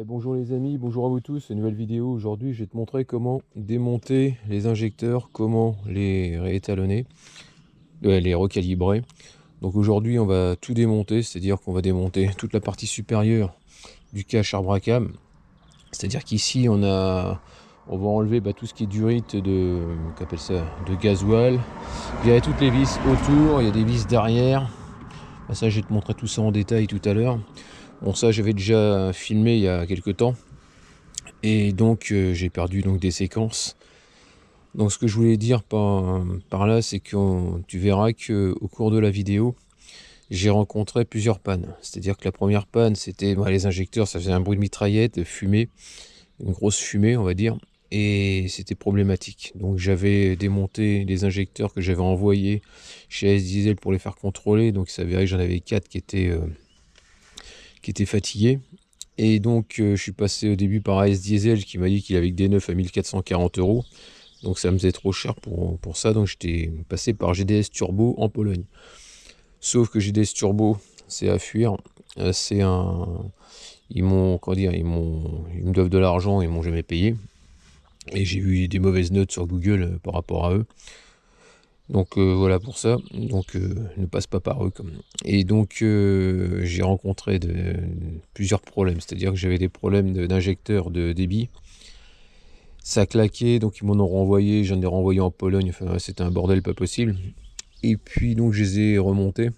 Bonjour les amis, bonjour à vous tous, une nouvelle vidéo. Aujourd'hui je vais te montrer comment démonter les injecteurs, comment les réétalonner, les recalibrer. Donc aujourd'hui on va tout démonter, c'est-à-dire qu'on va démonter toute la partie supérieure du cache Arbracam. C'est-à-dire qu'ici on va enlever tout ce qui est durite de gasoil. Il y a toutes les vis autour, il y a des vis derrière. Ça je vais te montrer tout ça en détail tout à l'heure. Bon, ça j'avais déjà filmé il y a quelques temps et donc j'ai perdu des séquences. Donc ce que je voulais dire par là, c'est que tu verras que au cours de la vidéo j'ai rencontré plusieurs pannes. C'est-à-dire que la première panne, c'était les injecteurs, ça faisait un bruit de mitraillette, de fumée, une grosse fumée on va dire, et c'était problématique. Donc j'avais démonté les injecteurs que j'avais envoyés chez AS Diesel pour les faire contrôler. Donc il s'avérait que j'en avais 4 qui étaient fatigués. Et donc je suis passé au début par AS Diesel qui m'a dit qu'il avait que des neufs à 1440 €. Donc ça me faisait trop cher pour ça. Donc j'étais passé par GDS Turbo en Pologne. Sauf que GDS Turbo, c'est à fuir. Ils me doivent de l'argent, ils m'ont jamais payé. Et j'ai eu des mauvaises notes sur Google par rapport à eux. Donc voilà pour ça, donc ne passe pas par eux. Et donc j'ai rencontré plusieurs problèmes, c'est-à-dire que j'avais des problèmes d'injecteur de débit. Ça claquait, donc ils m'en ont renvoyé, j'en ai renvoyé en Pologne, enfin c'était un bordel pas possible. Et puis donc je les ai remontés.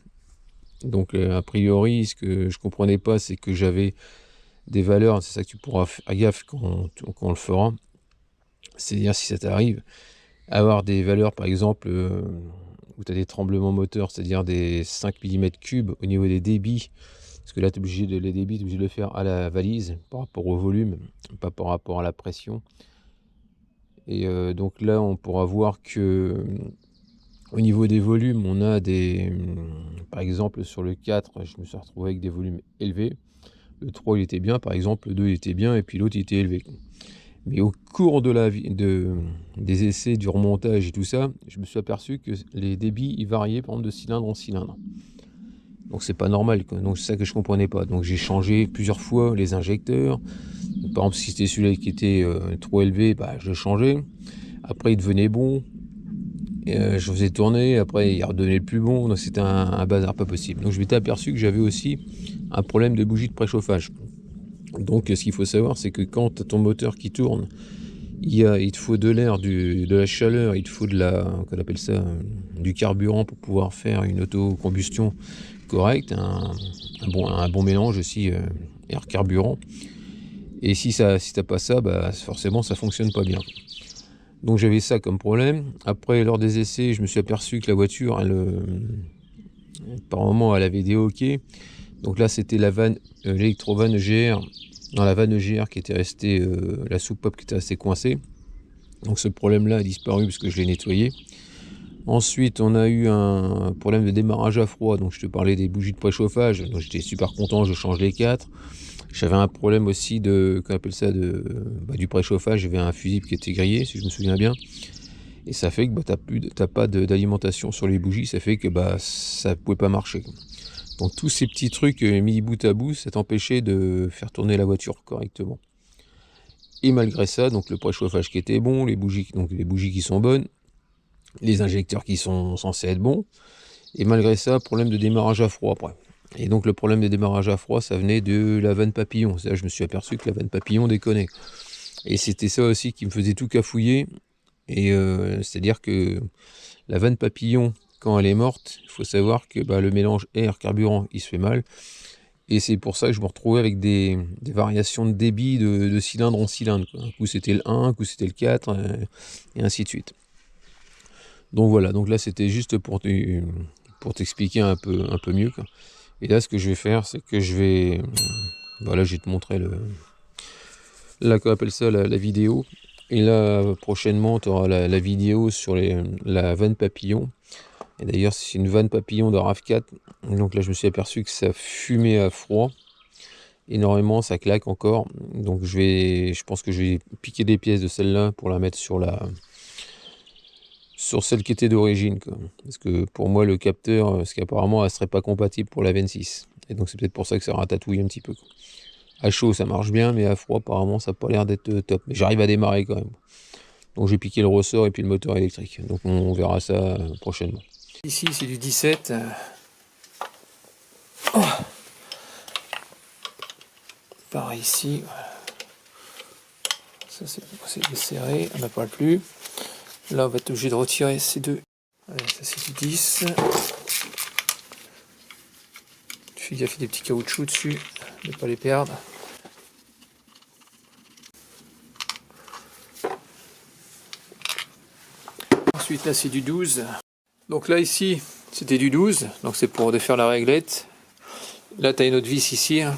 Donc a priori, ce que je comprenais pas, c'est que j'avais des valeurs, c'est ça que tu pourras faire gaffe quand on le fera. C'est-à-dire si ça t'arrive, avoir des valeurs par exemple où tu as des tremblements moteurs, c'est-à-dire des 5 mm3 au niveau des débits, parce que là tu es obligé de les débits, tu es obligé de le faire à la valise par rapport au volume, pas par rapport à la pression. Et donc là on pourra voir que au niveau des volumes, on a par exemple sur le 4, je me suis retrouvé avec des volumes élevés. Le 3 il était bien par exemple, le 2 il était bien, et puis l'autre il était élevé. Mais au cours des essais, du remontage et tout ça, je me suis aperçu que les débits ils variaient par exemple de cylindre en cylindre. Donc c'est pas normal, quoi. Donc c'est ça que je comprenais pas. Donc j'ai changé plusieurs fois les injecteurs. Par exemple si c'était celui-là qui était trop élevé, je le changeais. Après il devenait bon. Et, je faisais tourner, après il redevenait le plus bon. Donc c'était un bazar pas possible. Donc je m'étais aperçu que j'avais aussi un problème de bougie de préchauffage. Donc ce qu'il faut savoir, c'est que quand tu as ton moteur qui tourne, il te faut de l'air, de la chaleur, il te faut qu'on appelle ça, du carburant pour pouvoir faire une autocombustion correcte, un bon mélange aussi air-carburant. Et si t'as pas ça, forcément ça fonctionne pas bien. Donc j'avais ça comme problème. Après, lors des essais, je me suis aperçu que la voiture, par moment, elle avait des hoquets. Donc là, c'était la vanne, l'électro-vanne EGR, dans la vanne EGR qui était restée, la soupape qui était restée coincée. Donc ce problème-là a disparu parce que je l'ai nettoyé. Ensuite, on a eu un problème de démarrage à froid. Donc je te parlais des bougies de préchauffage. Donc j'étais super content, je change les 4. J'avais un problème aussi qu'on appelle ça du préchauffage. J'avais un fusible qui était grillé, si je me souviens bien. Et ça fait que t'as pas d'alimentation sur les bougies. Ça fait que ça pouvait pas marcher. Donc tous ces petits trucs mis bout à bout, ça t'empêchait de faire tourner la voiture correctement. Et malgré ça, donc le préchauffage qui était bon, les bougies qui sont bonnes, les injecteurs qui sont censés être bons, et malgré ça, problème de démarrage à froid après. Et donc le problème de démarrage à froid, ça venait de la vanne papillon. Là, je me suis aperçu que la vanne papillon déconnait. Et c'était ça aussi qui me faisait tout cafouiller. Et c'est-à-dire que la vanne papillon, quand elle est morte, il faut savoir que le mélange air-carburant, il se fait mal. Et c'est pour ça que je me retrouvais avec des variations de débit de cylindre en cylindre, quoi. Un coup c'était le 1, un coup c'était le 4, et ainsi de suite. Donc voilà, donc là c'était juste pour t'expliquer un peu mieux, quoi. Et là ce que je vais faire, c'est que je vais te montrer qu'on appelle ça la vidéo. Et là prochainement tu auras la vidéo sur la vanne papillon. Et d'ailleurs c'est une vanne papillon de RAV4. Donc là je me suis aperçu que ça fumait à froid énormément, ça claque encore. Donc je pense que je vais piquer des pièces de celle-là pour la mettre sur celle qui était d'origine, quoi. Parce que pour moi le capteur, parce qu'apparemment elle serait pas compatible pour la 26. Et donc c'est peut-être pour ça que ça ratatouille un petit peu, quoi. À chaud ça marche bien, mais à froid apparemment ça n'a pas l'air d'être top. Mais j'arrive à démarrer quand même. Donc j'ai piqué le ressort et puis le moteur électrique. Donc on verra ça prochainement. Ici c'est du 17. Oh. Pareil ici. Ça c'est desserré, on n'en parle plus. Là on va être obligé de retirer ces deux. Allez, ça c'est du 10. Tu fais gaffe, il y a des petits caoutchoucs dessus, ne pas les perdre. Ensuite là c'est du 12. Donc là ici c'était du 12, donc c'est pour défaire la réglette. Là tu as une autre vis ici hein,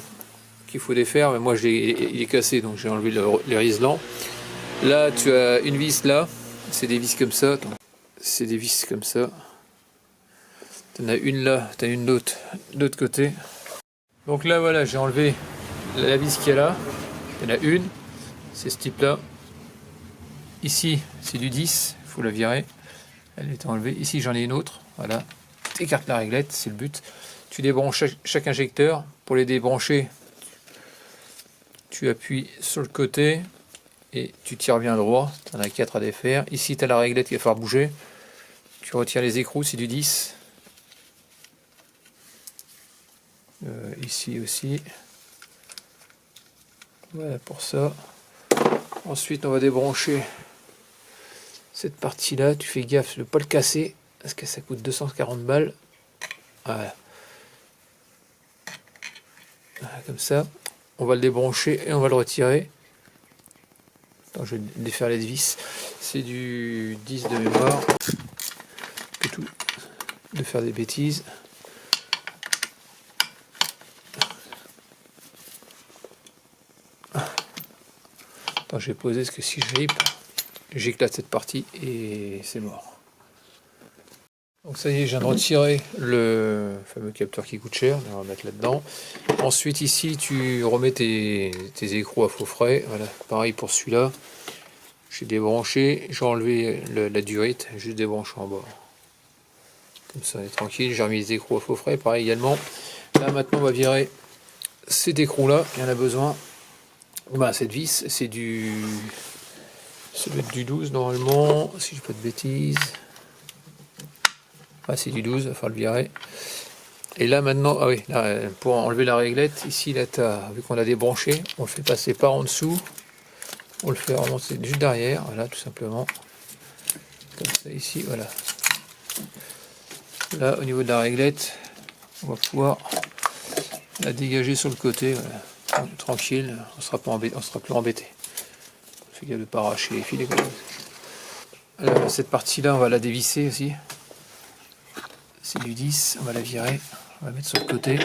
qu'il faut défaire, mais moi il est cassé donc j'ai enlevé les riselants. Là tu as une vis là, c'est des vis comme ça, c'est des vis comme ça. Tu en as une là, tu as une autre de l'autre côté. Donc là voilà, j'ai enlevé la vis qu'il y a là, il y en a une, c'est ce type là. Ici c'est du 10, il faut la virer, elle est enlevée. Ici j'en ai une autre, voilà. Tu écartes la réglette, c'est le but. Tu débranches chaque injecteur. Pour les débrancher, tu appuies sur le côté et tu tires bien droit. Tu en as 4 à défaire. Ici tu as la réglette qu'il va falloir bouger. Tu retires les écrous, c'est du 10. Ici aussi. Voilà pour ça. Ensuite on va débrancher cette partie là. Tu fais gaffe de ne pas le casser parce que ça coûte 240 balles. Voilà. Voilà, comme ça. On va le débrancher et on va le retirer. Attends, je vais défaire les vis. C'est du 10 de mémoire. Tout de faire des bêtises. Attends, je vais poser parce que si je rip, j'éclate cette partie et c'est mort. Donc ça y est, je viens de retirer le fameux capteur qui coûte cher, on va mettre là-dedans. Ensuite ici, tu remets tes écrous à faux frais. Voilà, pareil pour celui-là. J'ai débranché, j'ai enlevé la durite, juste débranché en bas. Comme ça, on est tranquille. J'ai remis les écrous à faux frais, pareil également. Là maintenant, on va virer cet écrou-là, il y en a besoin. Bah, cette vis, c'est du... Ça doit être du 12 normalement, si je dis pas de bêtises. Ah, c'est du 12, il va falloir le virer. Et là maintenant, ah oui, là, pour enlever la réglette, ici là, vu qu'on l'a débranché, on le fait passer par en dessous. On le fait remonter juste derrière, voilà, tout simplement. Comme ça ici, voilà. Là, au niveau de la réglette, on va pouvoir la dégager sur le côté, voilà. Tranquille, on sera plus embêté. Fais gaffe de ne pas arracher les fils. Alors, cette partie-là, on va la dévisser aussi. C'est du 10, on va la virer, on va la mettre sur le côté.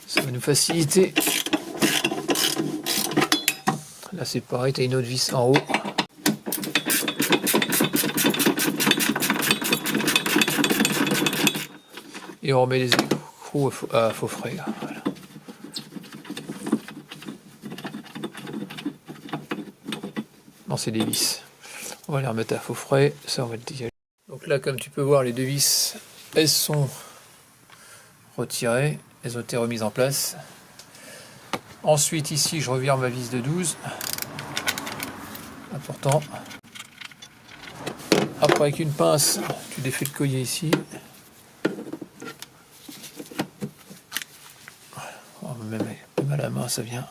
Ça va nous faciliter. Là, c'est pareil, tu as une autre vis en haut. Et on remet les écrous à faux frais. Là. Voilà. Non, c'est des vis. On va les remettre à faux frais. Ça, on va le dégager. Donc là, comme tu peux voir, les deux vis, elles sont retirées. Elles ont été remises en place. Ensuite, ici, je revire ma vis de 12. Important. Après, avec une pince, tu défais le collier ici. Même à la main, ça vient.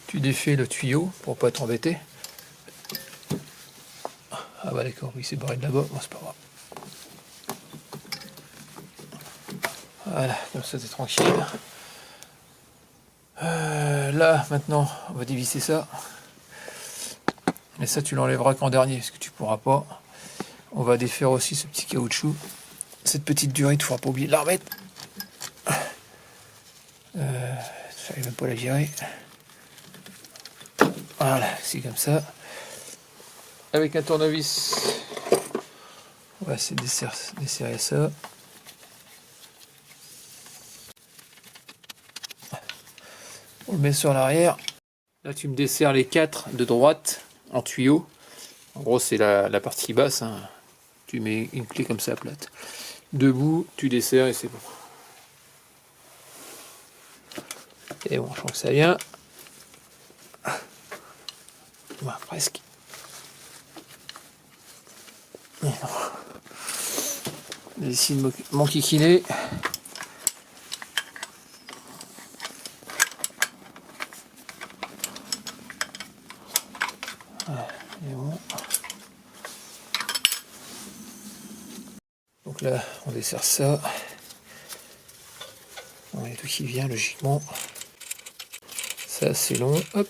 Tu défais le tuyau pour pas t'embêter. Ah bah d'accord, oui, c'est barré de là-bas, bon, c'est pas grave. Voilà, comme ça, t'es tranquille. Là, maintenant, on va dévisser ça. Mais ça, tu l'enlèveras qu'en dernier, parce que tu pourras pas. On va défaire aussi ce petit caoutchouc. Cette petite durite, il ne faudra pas oublier de la remettre. J'arrive même pas à la virer. Voilà, c'est comme ça. Avec un tournevis, on va essayer de desserrer ça. On le met sur l'arrière. Là, tu me desserres les 4 de droite en tuyau. En gros, c'est la partie basse. Hein. Tu mets une clé comme ça plate. debout, tu desserres et c'est bon. Et bon, je crois que ça vient. Voilà, presque. Et non. Ici mon kikiné. Voilà, et bon. Donc là, on dessert ça. Il y a tout qui vient logiquement. Ça c'est long. Hop.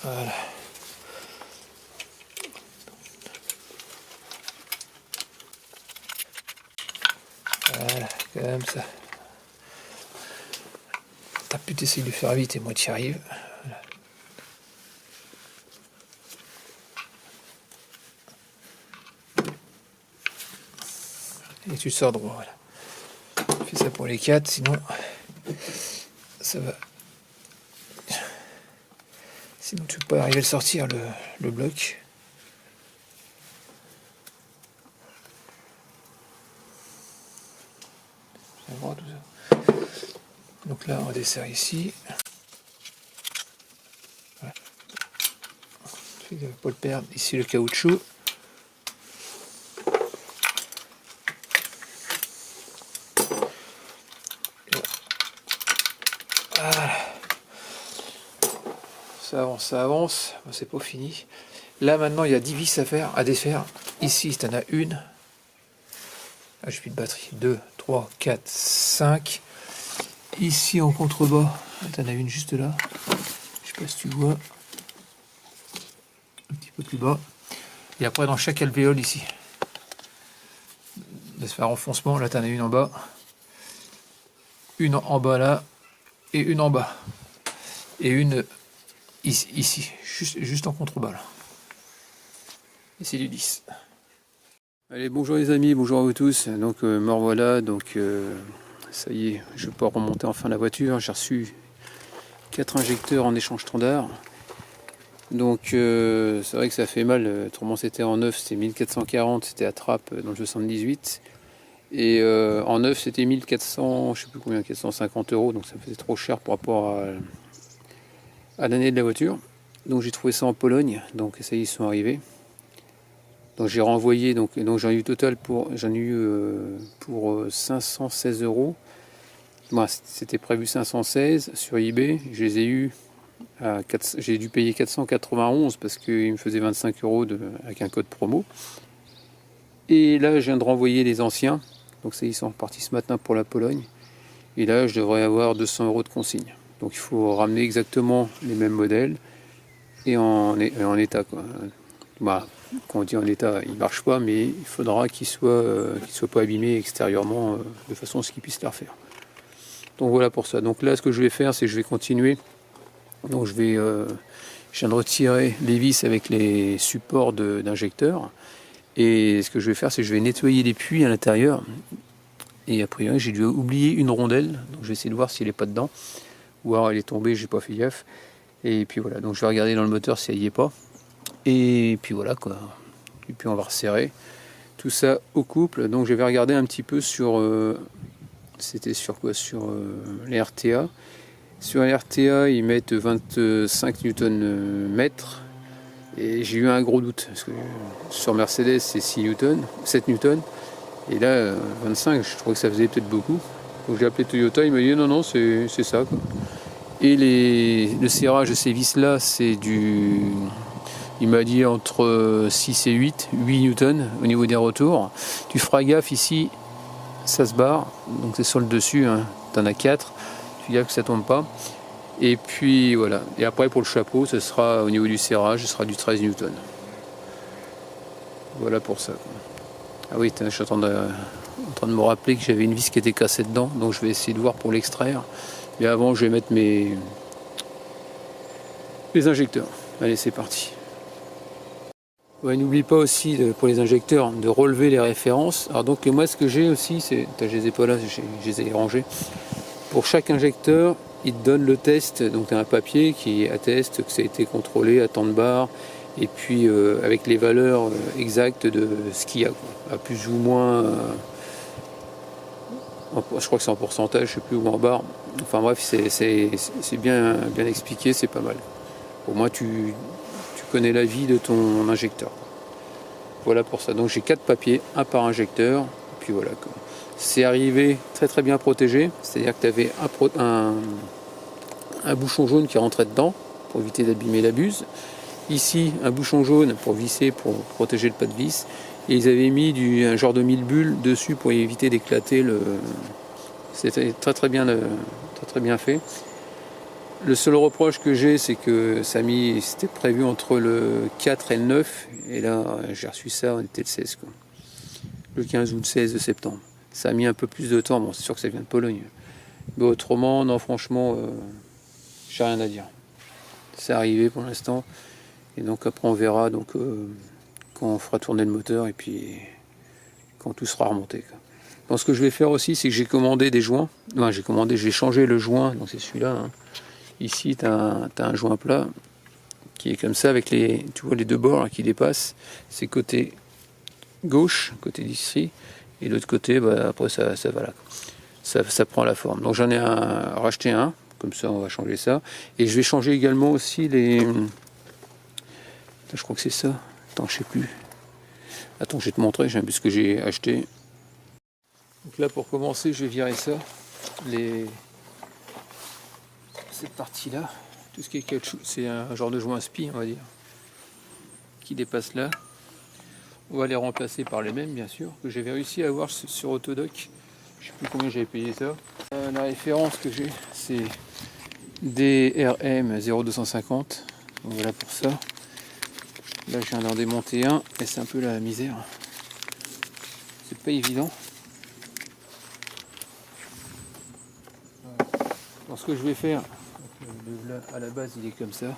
Voilà. Voilà, comme ça. T'as pu t'essayer de faire vite et moi tu y arrives. Voilà. Et tu sors droit, voilà. Fais ça pour les 4, sinon ça va. Sinon tu peux pas arriver à le sortir le bloc. Tout ça. Donc là on dessert ici. Voilà. Il ne faut pas le perdre. Ici le caoutchouc. Voilà. Ça avance, ça avance. Bon, c'est pas fini. Là maintenant il y a 10 vis à défaire. Ici tu en as une. Ah, j'ai plus de batterie. 2, 3, 4, 5. Ici en contrebas, tu en as une juste là. Je sais pas si tu vois. Un petit peu plus bas. Et après dans chaque alvéole ici. De se faire enfoncement, là tu en as une en bas. Une en bas là. Et une en bas. Et une ici. Juste en contrebas là. Et c'est du 10. Allez, bonjour les amis, bonjour à vous tous. Donc me revoilà, donc ça y est, je peux remonter enfin la voiture. J'ai reçu 4 injecteurs en échange standard. Donc c'est vrai que ça fait mal, autrement c'était en neuf, c'était 1440, c'était à Trappes dans le 78. Et en neuf c'était 1400, je sais plus combien, 450 €, donc ça faisait trop cher par rapport à l'année de la voiture. Donc j'ai trouvé ça en Pologne, donc ça y est, ils sont arrivés. Donc j'ai renvoyé, donc j'en ai eu total pour 516 €. Bon, c'était prévu 516 sur eBay. Je les ai eu à j'ai dû payer 491 parce qu'il me faisait 25 € avec un code promo. Et là, je viens de renvoyer les anciens. Donc ça, ils sont repartis ce matin pour la Pologne. Et là, je devrais avoir 200 € de consigne. Donc il faut ramener exactement les mêmes modèles et en état, quoi. Bah, quand on dit en état, il ne marche pas, mais il faudra qu'il soit pas abîmé extérieurement de façon à ce qu'il puisse les refaire. Donc voilà pour ça. Donc là, ce que je vais faire, c'est que je vais continuer. Donc je viens de retirer les vis avec les supports d'injecteurs. Et ce que je vais faire, c'est que je vais nettoyer les puits à l'intérieur. Et a priori, j'ai dû oublier une rondelle. Donc je vais essayer de voir si elle n'est pas dedans. Ou alors elle est tombée, j'ai pas fait gaffe. Et puis voilà, donc je vais regarder dans le moteur si elle n'y est pas. Et puis voilà quoi. Et puis on va resserrer tout ça au couple. Donc je vais regarder un petit peu sur c'était sur quoi, sur les RTA. Sur les RTA ils mettent 25 Nm, et j'ai eu un gros doute parce que sur Mercedes c'est 6 Newton, 7 Newton, et là 25, je trouvais que ça faisait peut-être beaucoup. Donc j'ai appelé Toyota, il m'a dit non c'est ça quoi. Et le serrage de ces vis là c'est il m'a dit entre 6 et 8 Newton au niveau des retours. Tu feras gaffe ici, ça se barre, donc c'est sur le dessus, hein. Tu en as 4, tu fais gaffe que ça tombe pas. Et puis voilà. Et après pour le chapeau, ce sera au niveau du serrage, ce sera du 13 Newton. Voilà pour ça, quoi. Ah oui, je suis en train de me rappeler que j'avais une vis qui était cassée dedans, donc je vais essayer de voir pour l'extraire. Mais avant, je vais mettre les injecteurs. Allez, c'est parti. Ouais, n'oublie pas aussi pour les injecteurs de relever les références. Alors donc moi ce que j'ai aussi, c'est, je les ai pas là, je les ai rangés. Pour chaque injecteur, il te donne le test, donc tu as un papier qui atteste que ça a été contrôlé à tant de bars, et puis avec les valeurs exactes de ce qu'il y a, quoi. À plus ou moins, je crois que c'est en pourcentage, je sais plus, ou en barre. Enfin bref, c'est bien expliqué, c'est pas mal. Au moins tu connais la vie de ton injecteur. Voilà pour ça. Donc j'ai 4 papiers, un par injecteur, et puis voilà. C'est arrivé très bien protégé, c'est-à-dire que tu avais un bouchon jaune qui rentrait dedans pour éviter d'abîmer la buse. Ici, un bouchon jaune pour visser, pour protéger le pas de vis. Et ils avaient mis un genre de mille bulles dessus pour éviter d'éclater le. C'était très bien fait. Le seul reproche que j'ai, c'est que c'était prévu entre le 4 et le 9. Et là, j'ai reçu ça, on était le 16, quoi. Le 15 ou le 16 de septembre. Ça a mis un peu plus de temps. Bon, c'est sûr que ça vient de Pologne. Mais autrement, non, franchement, j'ai rien à dire. C'est arrivé pour l'instant. Et donc après, on verra donc, quand on fera tourner le moteur et puis quand tout sera remonté, quoi. Donc ce que je vais faire aussi, c'est que j'ai commandé des joints. Non, j'ai changé le joint. Donc c'est celui-là, hein. Ici, tu as un joint plat qui est comme ça avec tu vois les deux bords là, qui dépassent. C'est côté gauche, côté d'ici, et l'autre côté, bah, après ça va là. Ça prend la forme. Donc j'en ai racheté un, comme ça on va changer ça. Et je vais changer également aussi les. Je crois que c'est ça. Attends, je sais plus. Attends, je vais te montrer, j'ai un peu ce que j'ai acheté. Donc là, pour commencer, je vais virer ça. Cette partie-là, tout ce qui est caoutchouc, c'est un genre de joint spi, on va dire, qui dépasse là. On va les remplacer par les mêmes, bien sûr, que j'avais réussi à avoir sur Autodoc. Je sais plus combien j'avais payé ça. La référence que j'ai, c'est DRM 0250. Donc voilà pour ça. Là, je viens d'en démonter un et c'est un peu la misère. C'est pas évident. Donc, ce que je vais faire, là, à la base, il est comme ça.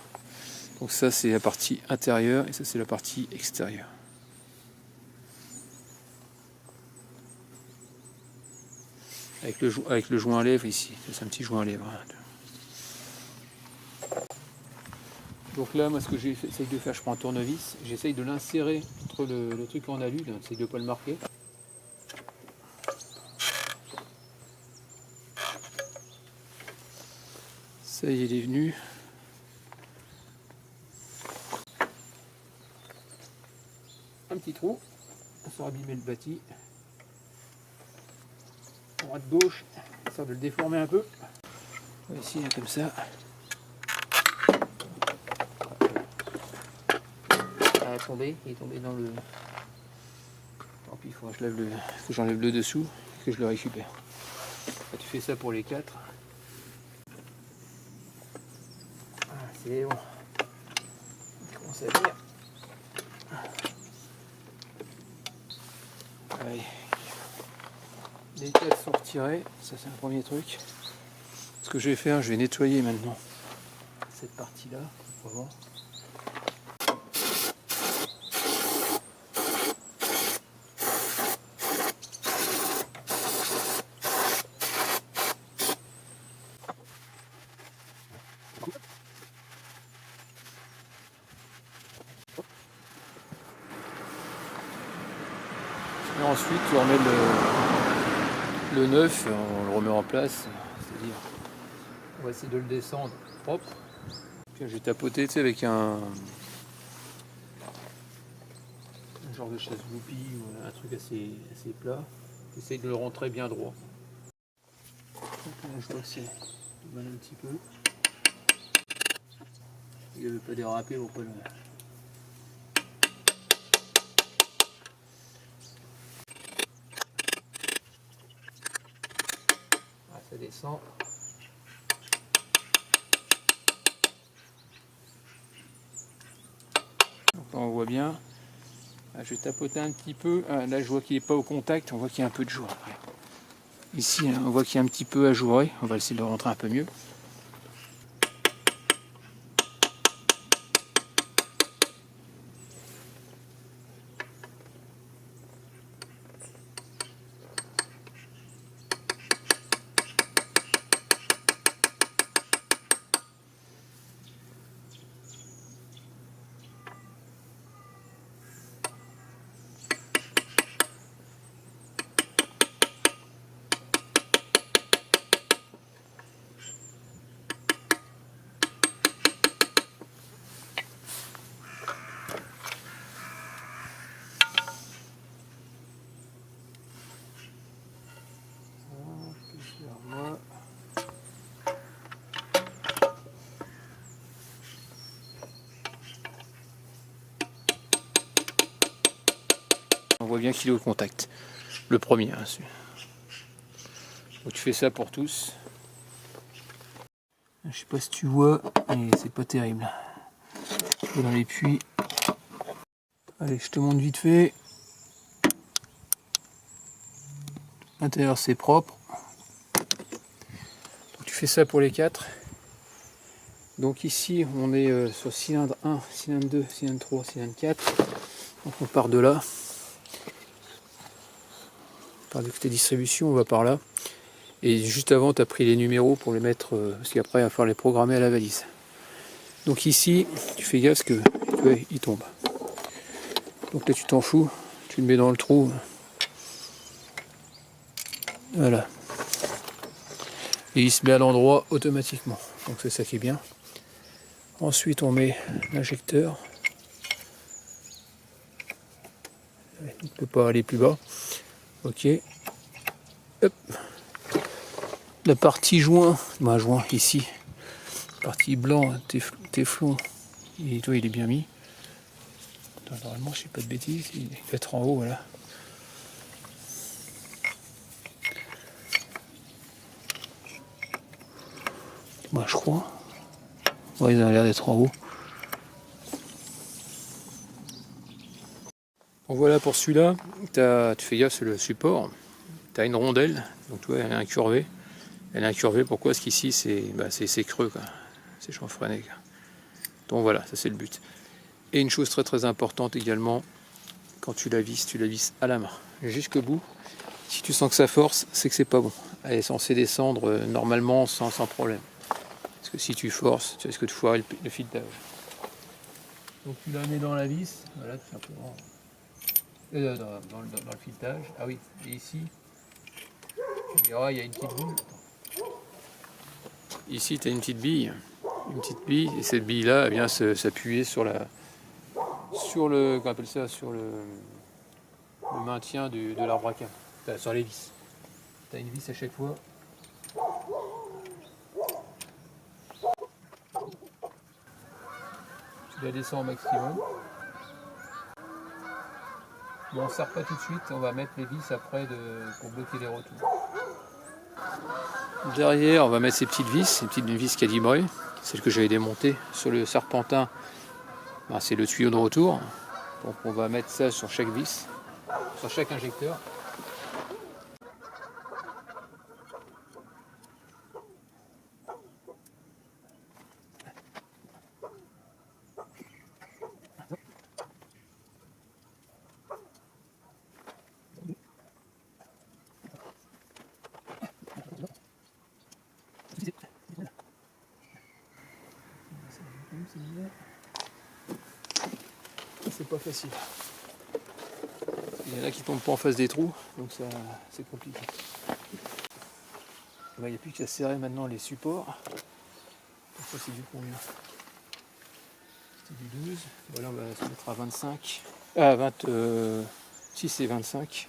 Donc ça, c'est la partie intérieure et ça, c'est la partie extérieure. Avec le joint à lèvres ici, c'est un petit joint à lèvres. Donc là, moi, ce que j'essaye de faire, je prends un tournevis, j'essaye de l'insérer entre le truc en alu, j'essaye de ne pas le marquer. Ça y est, il est venu. Un petit trou, sans abîmer le bâti. Droite-gauche, histoire de le déformer un peu. Ici, comme ça. Il est tombé dans le. Tant pis, il faut que j'enlève le dessous et que je le récupère. Là, tu fais ça pour les 4. Ah, c'est bon. Il commence à venir. Allez. Les 4 sont retirés, ça c'est un premier truc. Ce que je vais faire, je vais nettoyer maintenant cette partie-là. On va voir. Et ensuite, on remet le neuf, on le remet en place. C'est-à-dire, on va essayer de le descendre propre. Puis je vais tapoter, tu sais, avec un genre de chasse-goupille ou un truc assez plat. J'essaye de le rentrer bien droit. Donc là, je vois que c'est mal un petit peu. Il ne veut pas déraper pour pas le. Ah, ça descend. Donc là, on voit bien. Ah, je vais tapoter un petit peu. Ah, là, je vois qu'il n'est pas au contact. On voit qu'il y a un peu de jour après. Ici, on voit qu'il y a un petit peu ajouré. On va essayer de le rentrer un peu mieux. voit bien qu'il est au contact. Le premier. Hein, donc tu fais ça pour tous. Je sais pas si tu vois, mais c'est pas terrible. Dans les puits. Allez, je te montre vite fait. L'intérieur c'est propre. Donc, tu fais ça pour les 4. Donc ici on est sur cylindre 1, cylindre 2, cylindre 3, cylindre 4. Donc on part de là. On part du côté distribution, on va par là. Et juste avant tu as pris les numéros pour les mettre, parce qu'après il va falloir les programmer à la valise. Donc ici, tu fais gaffe que tu vois, il tombe. Donc là tu t'en fous, tu le mets dans le trou. Voilà. Et il se met à l'endroit automatiquement. Donc c'est ça qui est bien. Ensuite on met l'injecteur. Il ne peut pas aller plus bas. Ok. Hop. La partie joint ici. La partie blanc, téflon, il est bien mis. Attends, normalement je ne sais pas de bêtises, il doit être en haut, voilà. Moi je crois. Ouais, il a l'air d'être en haut. Donc voilà pour celui-là, tu fais gaffe sur le support, tu as une rondelle, donc tu vois elle est incurvée. Elle est incurvée, pourquoi? Parce qu'ici c'est creux, quoi. C'est chanfreiné. Donc voilà, ça c'est le but. Et une chose très très importante également, quand tu la visses à la main, jusqu'au bout. Si tu sens que ça force, c'est que c'est pas bon. Elle est censée descendre normalement sans problème. Parce que si tu forces, tu risques de foirer le filetage. Donc tu la mets dans la vis, voilà tout simplement. Dans le filetage. Ah oui, et ici, tu verras, il y a une petite bille. Ici, tu as une petite bille, et cette bille-là, elle vient s'appuyer sur le maintien de l'arbre à câble, sur les vis. Tu as une vis à chaque fois. Tu la descends au maximum. Bon, on ne serre pas tout de suite, on va mettre les vis après pour bloquer les retours. Derrière, on va mettre ces petites vis calibrées, celles que j'avais démontées sur le serpentin. C'est le tuyau de retour. Donc on va mettre ça sur chaque vis, sur chaque injecteur. C'est pas facile. Il y en a qui tombent pas en face des trous, donc ça c'est compliqué. Il n'y a plus qu'à serrer maintenant les supports. Donc ça c'est du combien? C'était du 12. Voilà, on va se mettre à 25. Ah 26 et 25.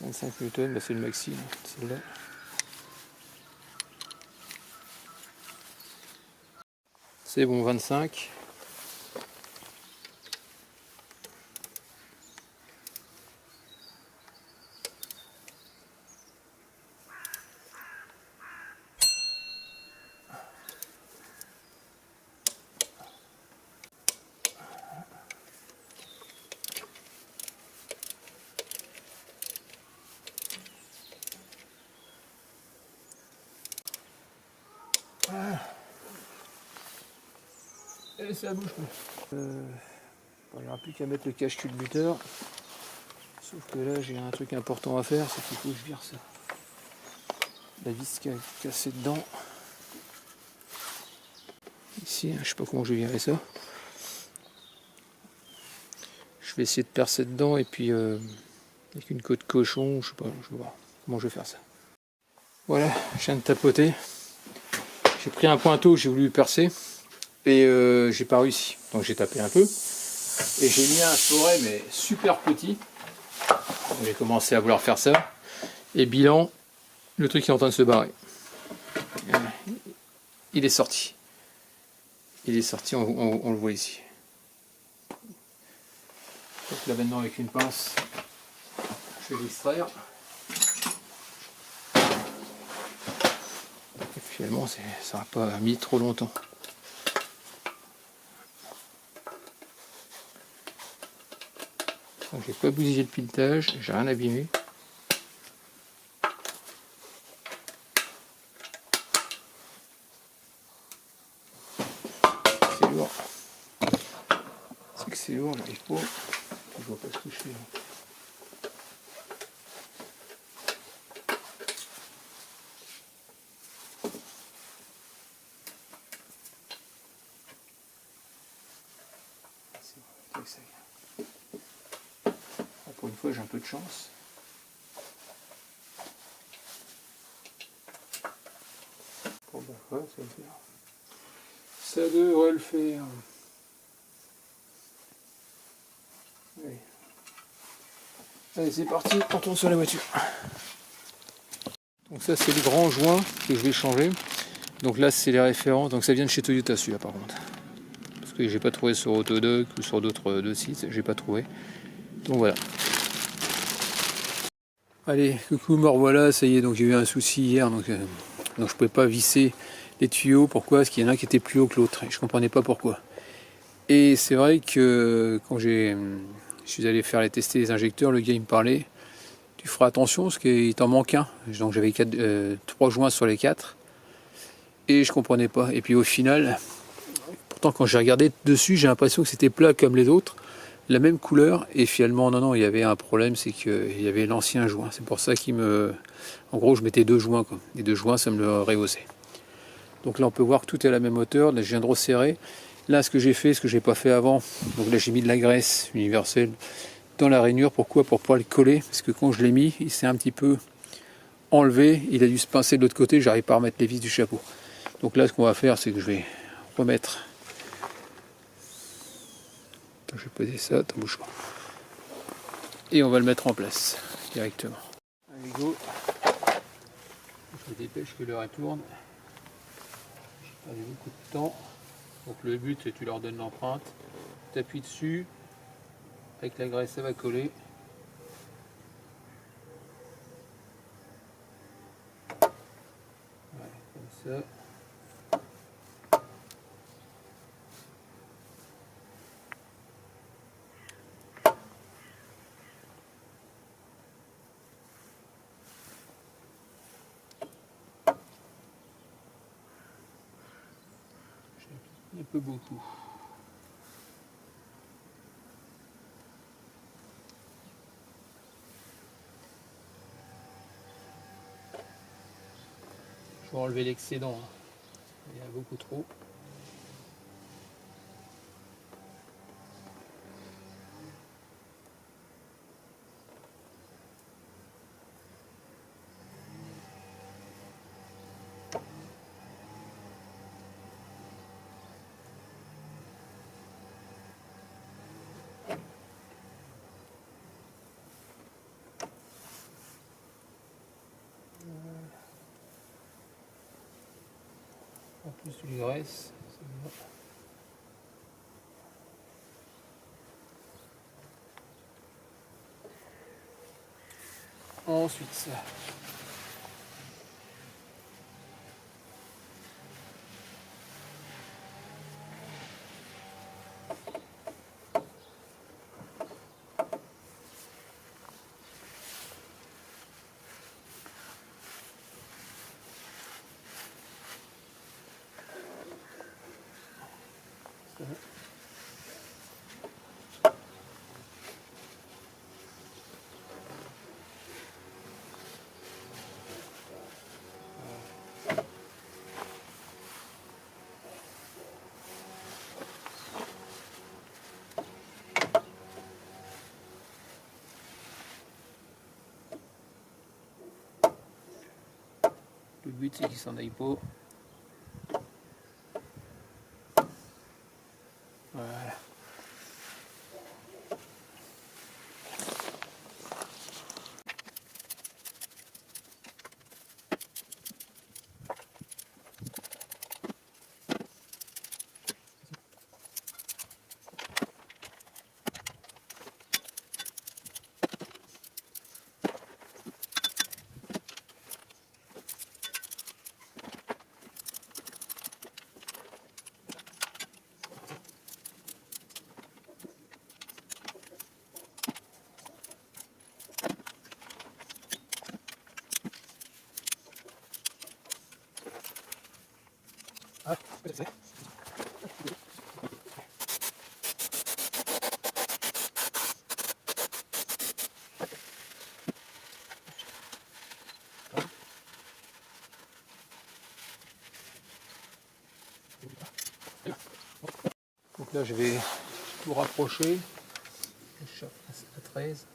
« 25 newtons, c'est le maxi, celle-là. C'est bon, 25. Et ça bouge plus. Il n'y aura plus qu'à mettre le cache-culbuteur. Sauf que là j'ai un truc important à faire, c'est qu'il faut que je vire ça. La vis qui a cassé dedans. Ici, je sais pas comment je vais virer ça. Je vais essayer de percer dedans et puis avec une queue de cochon, je sais pas, je vais voir comment je vais faire ça. Voilà, je viens de tapoter. J'ai pris un pointeau, j'ai voulu percer. Et j'ai pas réussi, donc j'ai tapé un peu et j'ai mis un foret mais super petit. J'ai commencé à vouloir faire ça et bilan, le truc est en train de se barrer. Il est sorti. il est sorti, on le voit ici. Donc là maintenant avec une pince, je vais l'extraire. Et finalement ça n'a pas mis trop longtemps. Donc j'ai pas bousillé le piletage, j'ai rien abîmé. C'est lourd. C'est que c'est lourd, j'arrive pas. Je vois pas se toucher. Pour une fois, j'ai un peu de chance. Bon, bah, voilà, ça va le faire. Ça devrait le faire. Allez, allez c'est parti, on tourne sur la voiture. Donc ça, c'est le grand joint que je vais changer. Donc là, c'est les références. Donc ça vient de chez Toyota, celui-là, par contre. Parce que j'ai pas trouvé sur Autodoc ou sur d'autres sites, j'ai pas trouvé. Donc voilà. Allez, coucou, me revoilà, ça y est, donc j'ai eu un souci hier, donc je pouvais pas visser les tuyaux. Pourquoi? Parce qu'il y en a un qui était plus haut que l'autre, et je comprenais pas pourquoi. Et c'est vrai que quand je suis allé tester les injecteurs, le gars il me parlait, tu feras attention parce qu'il t'en manque un. Donc j'avais 3 joints sur les 4, et je comprenais pas. Et puis au final, pourtant quand j'ai regardé dessus, j'ai l'impression que c'était plat comme les autres, la même couleur, et finalement non, il y avait un problème, c'est qu'il y avait l'ancien joint. C'est pour ça en gros, je mettais 2 joints, quoi. Les 2 joints, ça me le rehaussait. Donc là, on peut voir que tout est à la même hauteur. Là, je viens de resserrer. Là, ce que j'ai fait, ce que j'ai pas fait avant, donc là, j'ai mis de la graisse universelle dans la rainure. Pourquoi? Pour pouvoir le coller, parce que quand je l'ai mis, il s'est un petit peu enlevé. Il a dû se pincer de l'autre côté. J'arrive pas à remettre les vis du chapeau. Donc là, ce qu'on va faire, c'est que je vais remettre. Je vais poser ça, t'en bouge pas. Et on va le mettre en place directement. Allez, go. Je me dépêche que l'heure tourne. J'ai perdu beaucoup de temps. Donc le but, c'est que tu leur donnes l'empreinte. Tu appuies dessus. Avec la graisse, ça va coller. Ouais, comme ça. Un peu beaucoup. Je vais enlever l'excédent. Il y a beaucoup trop. En plus du graisse, c'est bon. Ensuite ça. Le but c'est qu'il s'en aille pas. Voilà. Donc là je vais tout rapprocher. Je cherche à 13.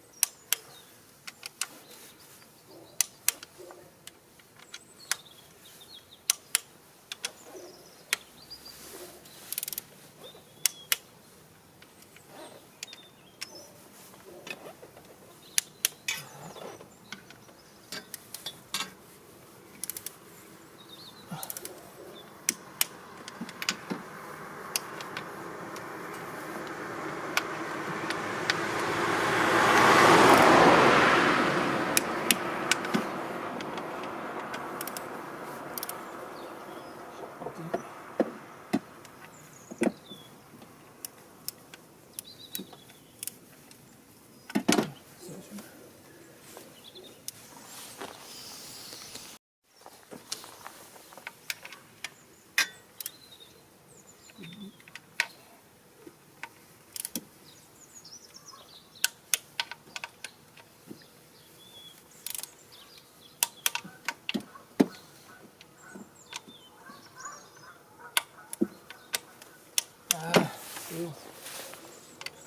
Et bon,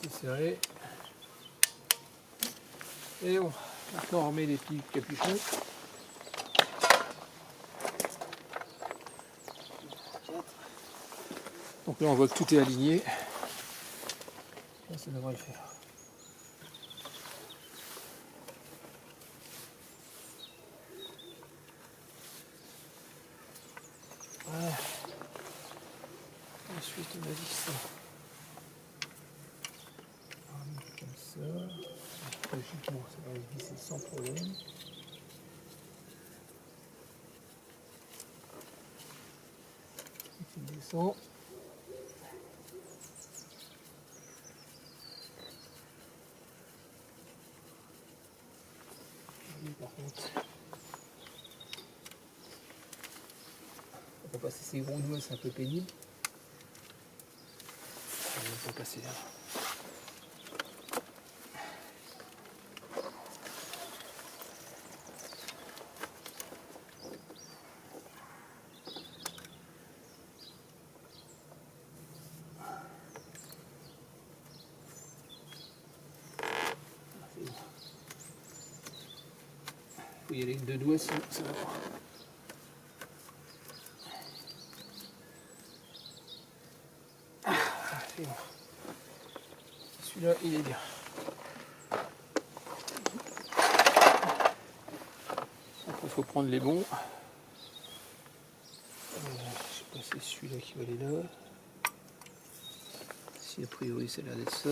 c'est serré. Et bon, maintenant on remet les petits capuchons. Donc là on voit que tout est aligné. Là, ça devrait le faire. Voilà. Ensuite on a dit ça. Comme ça. Logiquement ça va se visser sans problème. Il descend. Et par contre, pour passer ces gros doigts c'est un peu pénible. On va pas passer là. Il faut y aller avec deux doigts sinon ça va pas. C'est bon. Celui-là il est bien. Il faut prendre les bons. Je sais pas si c'est celui-là qui va aller là. Si a priori ça a l'air d'être ça.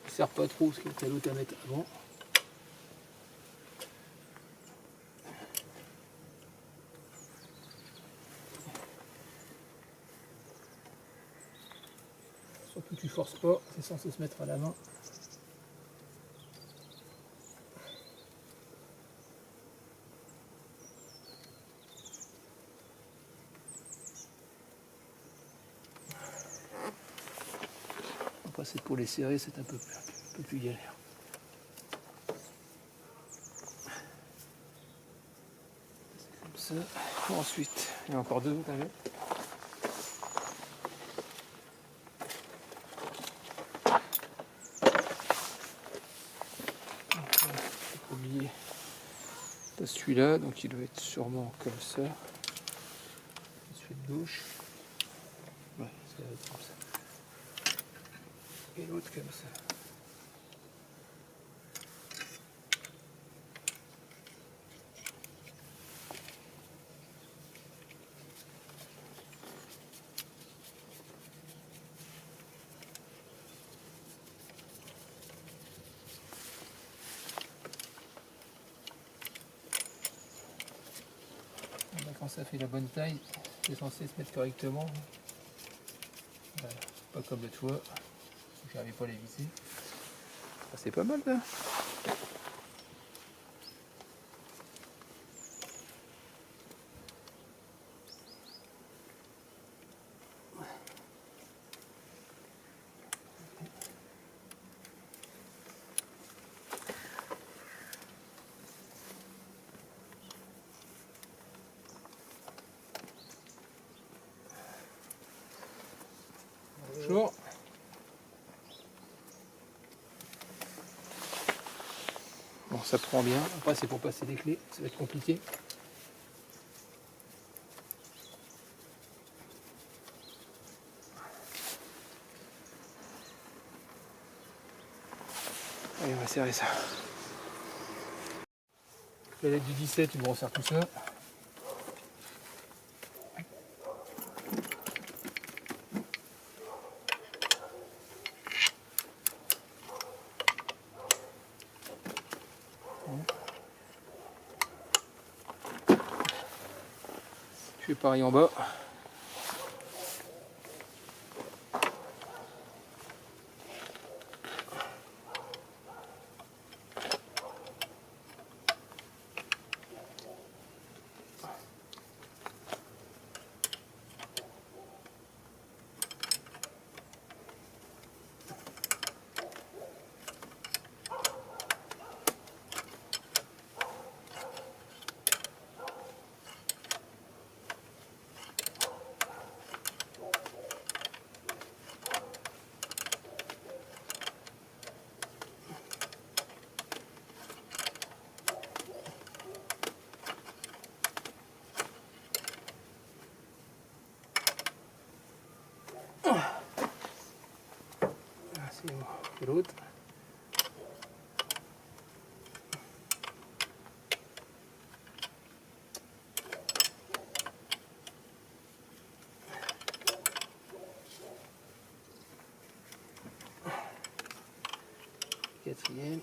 Il sert pas trop parce qu'il y a l'autre à mettre avant. Surtout tu forces pas, c'est censé se mettre à la main. Après c'est pour les serrer, c'est un peu plus galère. C'est comme ça. Ensuite, il y a encore deux autres à mettre. Celui-là, donc il doit être sûrement comme ça. Celui de gauche. Ouais, ça va être comme ça. Et l'autre comme ça. Quand ça fait la bonne taille, c'est censé se mettre correctement. Voilà. Pas comme le toit, j'arrive pas à les visser. C'est pas mal là. Bonjour. Bon, ça prend bien. Après, c'est pour passer les clés. Ça va être compliqué. Allez, on va serrer ça. La lettre du 17, tu me resserres tout ça. Je fais pareil en bas. C'est bon. Et l'autre. Quatrième.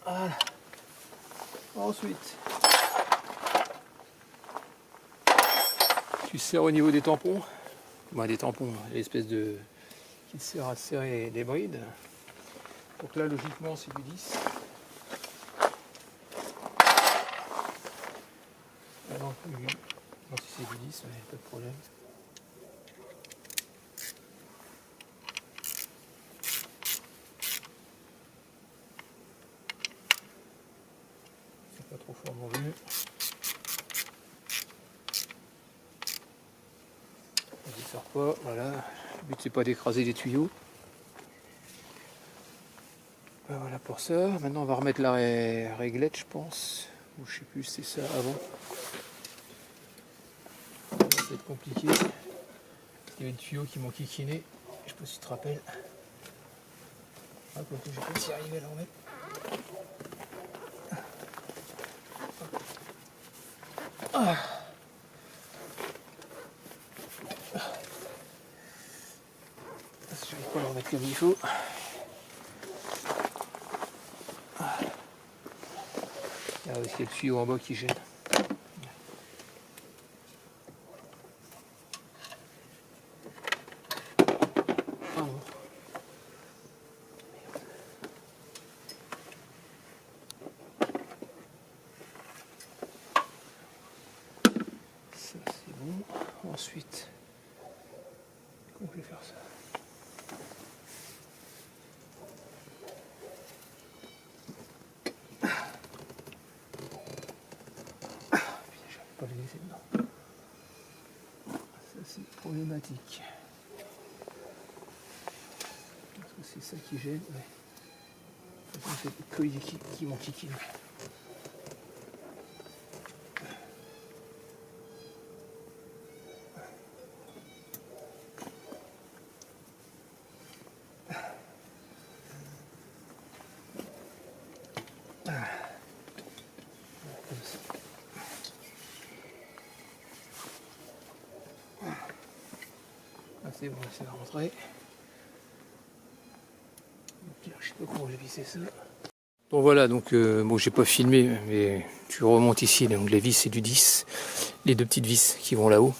Voilà. Ensuite, tu serres au niveau des tampons. Bah, des tampons, l'espèce de qui te sert à serrer les brides. Donc là, logiquement, c'est du 10. Ah non, non, si c'est du 10, pas de problème. C'est pas trop fort non plus. On ne sort pas, voilà. Le but c'est pas d'écraser les tuyaux. Ben, voilà pour ça. Maintenant on va remettre la réglette, je pense. Ou je sais plus si c'est ça avant. Ça va être compliqué. Il y avait le tuyau qui m'ont kikiné. Je sais pas si tu te rappelles. Ah, quoi que j'ai pas si arrivé à la remettre. Ah. Je vais pas le remettre comme il faut. Il y a aussi le tuyau en bas qui gêne. Pardon. Ça c'est bon. Ensuite, comment je vais faire ça? Pas les laisser dedans. Ça c'est problématique. Parce que c'est ça qui gêne. Ouais. C'est le collier qui m'enquiquine. C'est bon, c'est rentré. Je sais pas comment j'ai vissé ça. Bon voilà, donc bon j'ai pas filmé, mais tu remontes ici, donc les vis c'est du 10, les deux petites vis qui vont là-haut.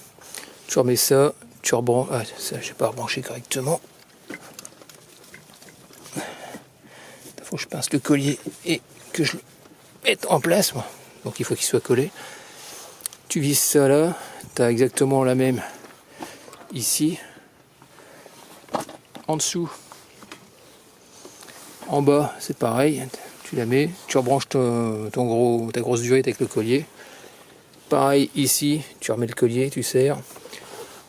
Tu remets ça, tu rebranches. Ah, ça, j'ai pas rebranché correctement. Il faut que je pince le collier et que je le mette en place. Moi. Donc il faut qu'il soit collé. Tu vises ça là. Tu as exactement la même ici. En dessous. En bas, c'est pareil. Tu la mets. Tu rebranches ta grosse durite avec le collier. Pareil ici. Tu remets le collier, tu serres.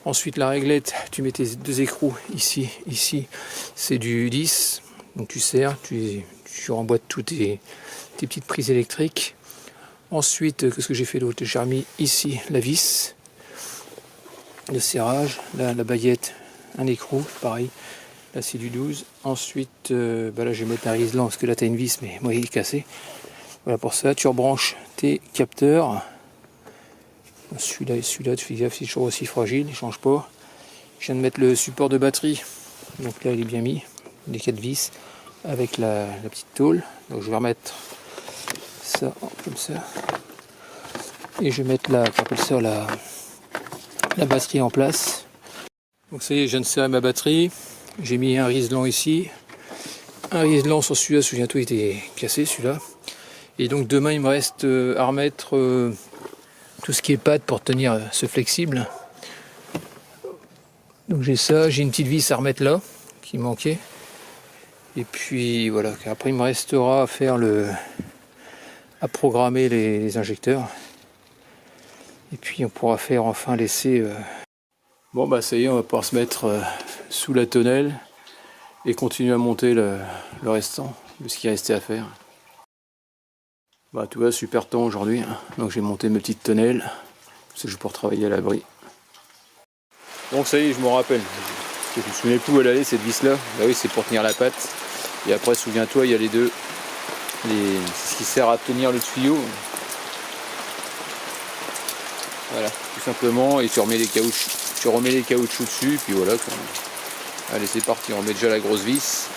Ensuite, la réglette, tu mets tes deux écrous ici, ici, c'est du 10. Donc tu serres, tu remboîtes toutes tes petites prises électriques. Ensuite, qu'est-ce que j'ai fait d'autre? J'ai remis ici la vis de serrage. Là, la baguette, un écrou, pareil. Là, c'est du 12. Ensuite, là, je vais mettre un riselant parce que là, tu as une vis, mais moi, il est cassé. Voilà pour ça. Tu rebranches tes capteurs. Celui-là et celui-là, tu fais gaffe, c'est toujours aussi fragile, il ne change pas. Je viens de mettre le support de batterie, donc là il est bien mis, les 4 vis avec la petite tôle. Donc je vais remettre ça comme ça. Et je vais mettre la batterie en place. Donc ça y est, je viens de serrer ma batterie. J'ai mis un riselant ici. Un riselant sur celui-là, souviens-toi, il était cassé celui-là. Et donc demain il me reste à remettre tout ce qui est patte pour tenir ce flexible. Donc j'ai ça, j'ai une petite vis à remettre là, qui manquait. Et puis voilà, après il me restera à faire à programmer les injecteurs. Et puis on pourra faire enfin l'essai. Bon bah ça y est, on va pouvoir se mettre sous la tonnelle et continuer à monter le restant de ce qui restait à faire. Bah tout va super temps aujourd'hui, hein. Donc j'ai monté mes petites tonnelles, c'est juste pour travailler à l'abri. Donc ça y est, je me rappelle. Je ne me souvenais plus où elle allait cette vis là. Bah oui, c'est pour tenir la patte. Et après, souviens-toi, il y a les deux. C'est ce qui sert à tenir le tuyau. Voilà, tout simplement. Et tu remets les caoutchoucs dessus, puis voilà. Allez, c'est parti. On met déjà la grosse vis.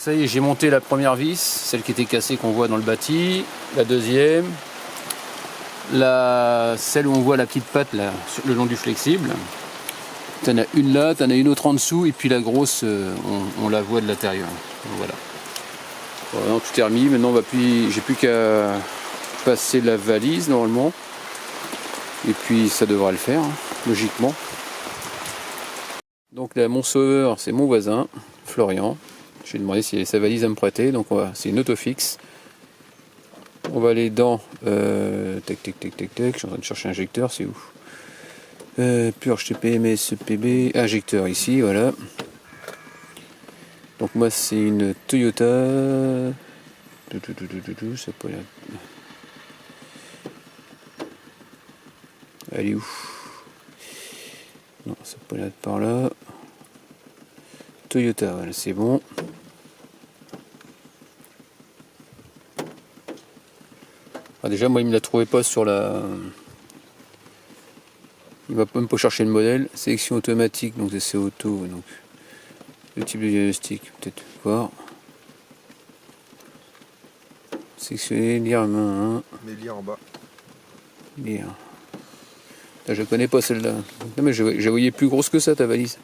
Ça y est, j'ai monté la première vis, celle qui était cassée qu'on voit dans le bâti, la deuxième, celle où on voit la petite patte là, le long du flexible. T'en as une là, t'en as une autre en dessous, et puis la grosse, on la voit de l'intérieur. Voilà. Voilà, tout est remis. Maintenant, j'ai plus qu'à passer la valise normalement, et puis ça devrait le faire, hein, logiquement. Donc là, mon sauveur, c'est mon voisin, Florian. Je lui ai demandé s'il avait sa valise à me prêter, donc c'est une autofixe. On va aller dans tac, je suis en train de chercher un injecteur, c'est où Purge TPMS PB, injecteur ici, voilà. Donc moi c'est une Toyota. Ça peut aller... Elle est où? Non, ça peut aller par là. Toyota, voilà, c'est bon. Ah, déjà moi il me l'a trouvé pas sur la... Il va même pas chercher le modèle. Sélection automatique, donc c'est auto, donc le type de diagnostic, peut-être voir. Sélectionner, lire main 1. Mais lire en bas. Lire. Là, je connais pas celle-là. Non mais je voyais plus grosse que ça ta valise.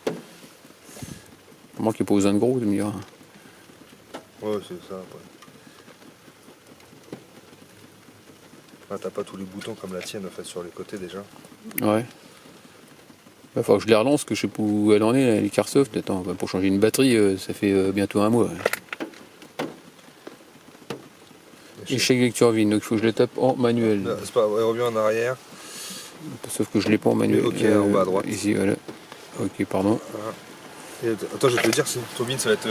Moi qui n'ai pas besoin de gros, de me dire. Ouais, c'est ça. Ouais. Ah, t'as pas tous les boutons comme la tienne en fait sur les côtés déjà. Ouais. Il va falloir que je les relance, que je sais pas où elle en est, les Carsoft. Attends, pour changer une batterie, ça fait bientôt un mois. Ouais. Échec lecture vide, donc il faut que je les tape en manuel. C'est pas, ouais, reviens en arrière. Sauf que je l'ai pas en manuel. Ok, en bas à droite. Ici, voilà. Ok, pardon. Voilà. Et, attends, je vais te le dire, Tobin, ça va être.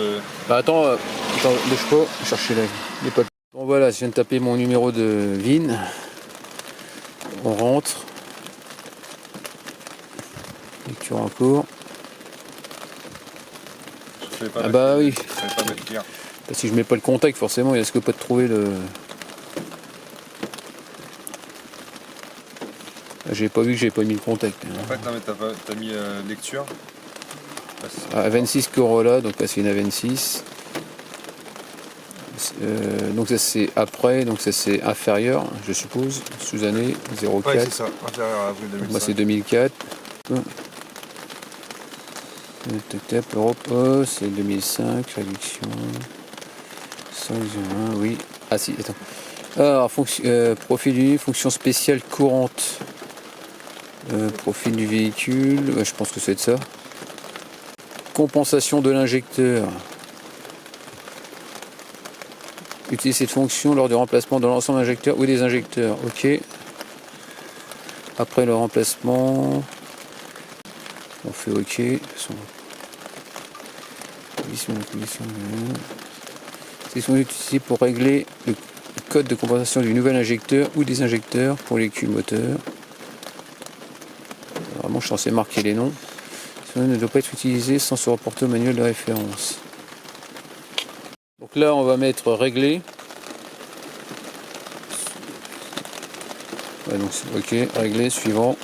Bah attends, bouge pas, je vais chercher les potes. Bon voilà, je viens de taper mon numéro de VIN. On rentre. Lecture en cours. Ah bah oui. Parce que si je mets pas le contact, forcément, il risque pas de trouver le... J'ai pas vu que j'ai pas mis le contact. En fait, non, mais t'as mis lecture. A26 Corolla, donc là c'est une A26. Donc ça c'est après, donc ça c'est inférieur, je suppose, sous-année 04. Ouais, c'est ça, inférieur à avril 2005. Moi c'est 2004. Europe, c'est 2005, réduction. 101, oui. Ah si, attends. Alors, profil du fonction spéciale courante. Profil du véhicule, ouais, je pense que c'est de ça. Compensation de l'injecteur. Utiliser cette fonction lors du remplacement de l'ensemble d'injecteurs ou des injecteurs. Ok. Après le remplacement, on fait OK. C'est sont utilisés pour régler le code de compensation du nouvel injecteur ou des injecteurs pour les culs moteurs. Vraiment, je suis censé marquer les noms. Cela ne doit pas être utilisé sans se reporter au manuel de référence. Donc là, on va mettre régler. Ouais, donc c'est OK, régler, suivant.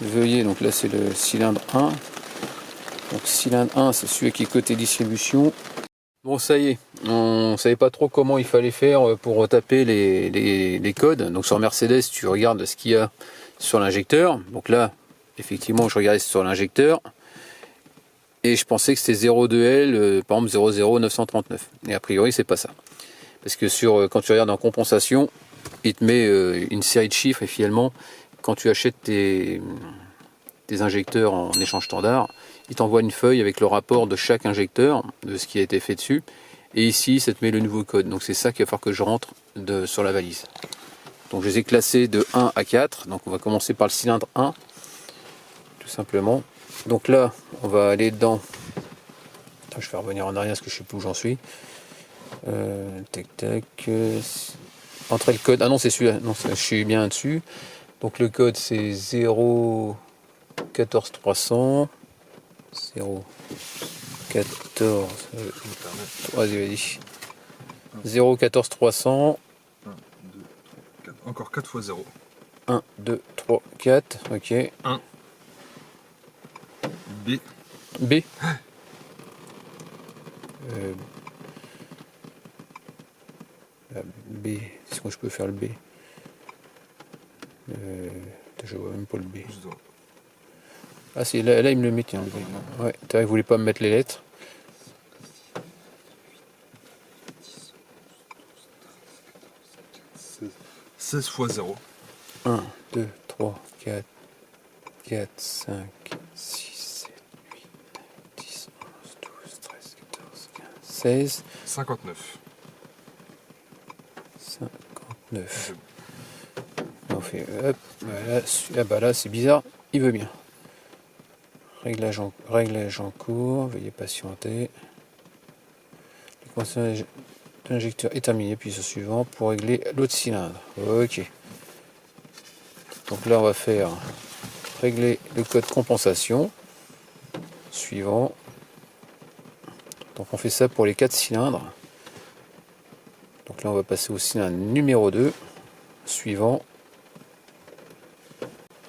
Veuillez, donc là c'est le cylindre 1. Donc cylindre 1, c'est celui qui est côté distribution. Bon, ça y est, on savait pas trop comment il fallait faire pour taper les codes. Donc sur Mercedes, tu regardes ce qu'il y a sur l'injecteur. Donc là, effectivement, je regardais sur l'injecteur. Et je pensais que c'était 02L, par exemple 00939. Et a priori, c'est pas ça. Parce que quand tu regardes en compensation, il te met une série de chiffres et finalement, quand tu achètes tes injecteurs en échange standard, il t'envoie une feuille avec le rapport de chaque injecteur, de ce qui a été fait dessus. Et ici, ça te met le nouveau code. Donc c'est ça qu'il va falloir que je rentre sur la valise. Donc je les ai classés de 1 à 4. Donc on va commencer par le cylindre 1, tout simplement. Donc là, on va aller dans... Attends, je vais revenir en arrière parce que je ne sais plus où j'en suis. Entrer le code. Ah non, c'est celui-là. Non, je suis bien dessus. Donc le code c'est 014300. 014. Vas-y. 014300. 1, 2, 4. Encore 4 fois 0. 1, 2, 3, 4. Ok. 1. B. B. La B, est-ce que je peux faire le B? Je vois même pas le B. Ah si, là il me le met, tiens, le B. Ouais, il voulait pas me mettre les lettres. 16 x 0. 1, 2, 3, 4, 5, 6, 7, 8, 10, 11, 12, 13, 14, 15, 16. 59. 59. On fait hop, voilà, ah bah là c'est bizarre, il veut bien. Réglage en cours, veuillez patienter. Le condition d'injecteur est terminé, puis au suivant pour régler l'autre cylindre. Ok. Donc là on va faire régler le code compensation. Suivant. Donc on fait ça pour les 4 cylindres. Donc là on va passer au cylindre numéro 2. Suivant.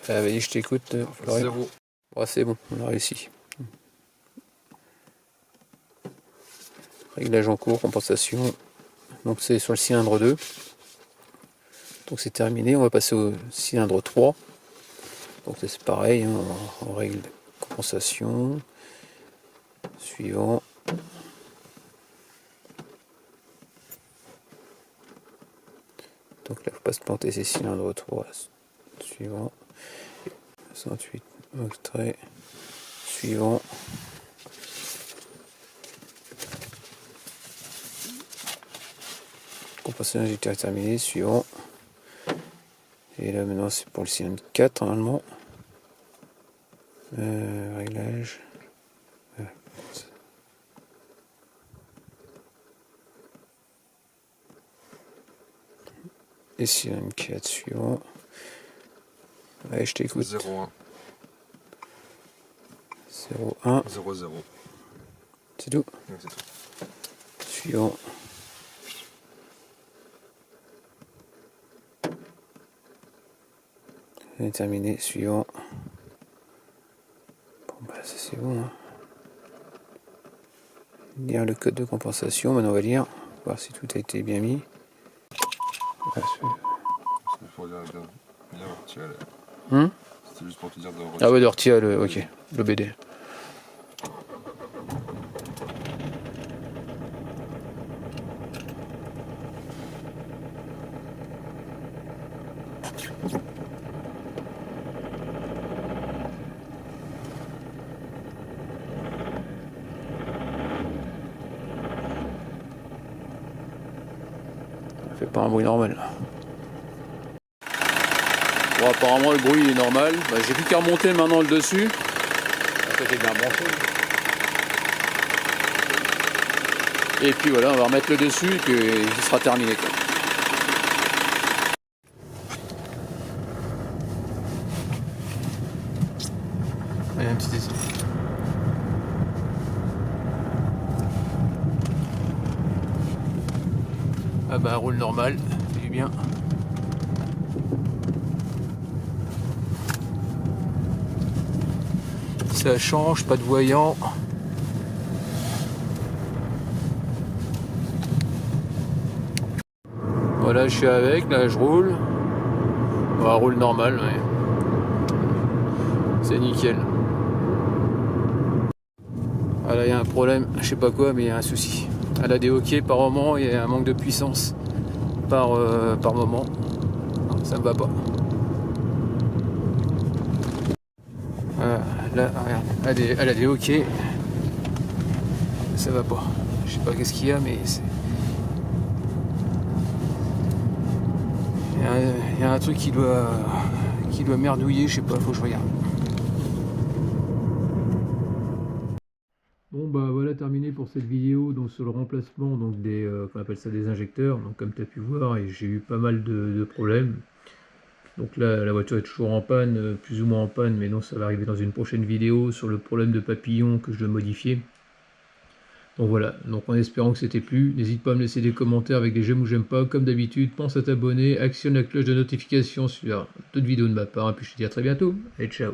Vas-y, je t'écoute. 0. Oh, c'est bon, on a réussi. Réglage en cours, compensation. Donc c'est sur le cylindre 2. Donc c'est terminé. On va passer au cylindre 3. Donc c'est pareil, hein, on règle compensation. Suivant. Donc là, il ne faut pas se planter, c'est cylindre 3. Suivant. 68. Extrait. Suivant. Compensation injecteur terminée. Suivant. Et là maintenant c'est pour le cylindre 4 normalement. Réglage. Et cylindre 4 suivant. Allez, je t'écoute. 0,1. 0,1. 0,0. C'est tout. Oui, c'est tout. Suivant. C'est terminé. Suivant. Bon bah ça c'est bon. Hein. Lire le code de compensation. Maintenant on va lire. Voir si tout a été bien mis. Ah, Il faut bien retirer. C'était juste pour te dire de retirer. ah ouais, de retirer le. Ok, le BD. Ça fait pas un bruit normal. Bon, apparemment le bruit est normal. Bah, j'ai plus qu'à remonter maintenant le dessus. Après, j'ai bien branché. Et puis voilà, on va remettre le dessus et puis il sera terminé. Quoi. Allez, un petit essai. Ah bah roule normal, c'est du bien. Ça change, pas de voyant. Voilà, je suis avec, là je roule. Bah, roule normal, ouais. C'est nickel. Ah là, il y a un problème, je sais pas quoi, mais il y a un souci. Elle a des hoquets par moment, il y a un manque de puissance par moment. Non, ça me va pas. Voilà, là, regarde, elle a des hoquets. Ça va pas. Je sais pas qu'est-ce qu'il y a, mais c'est. Il y a un truc qui doit merdouiller, je sais pas, faut que je regarde. Bon bah voilà, terminé pour cette vidéo donc sur le remplacement donc des qu'on appelle ça des injecteurs. Donc comme tu as pu voir, et j'ai eu pas mal de problèmes. Donc là la voiture est toujours en panne, plus ou moins en panne, mais non, ça va arriver dans une prochaine vidéo sur le problème de papillon que je dois modifier. Donc voilà, donc en espérant que c'était plu, n'hésite pas à me laisser des commentaires avec des j'aime ou j'aime pas, comme d'habitude, pense à t'abonner, actionne la cloche de notification sur d'autres vidéos de ma part, et puis je te dis à très bientôt, et ciao.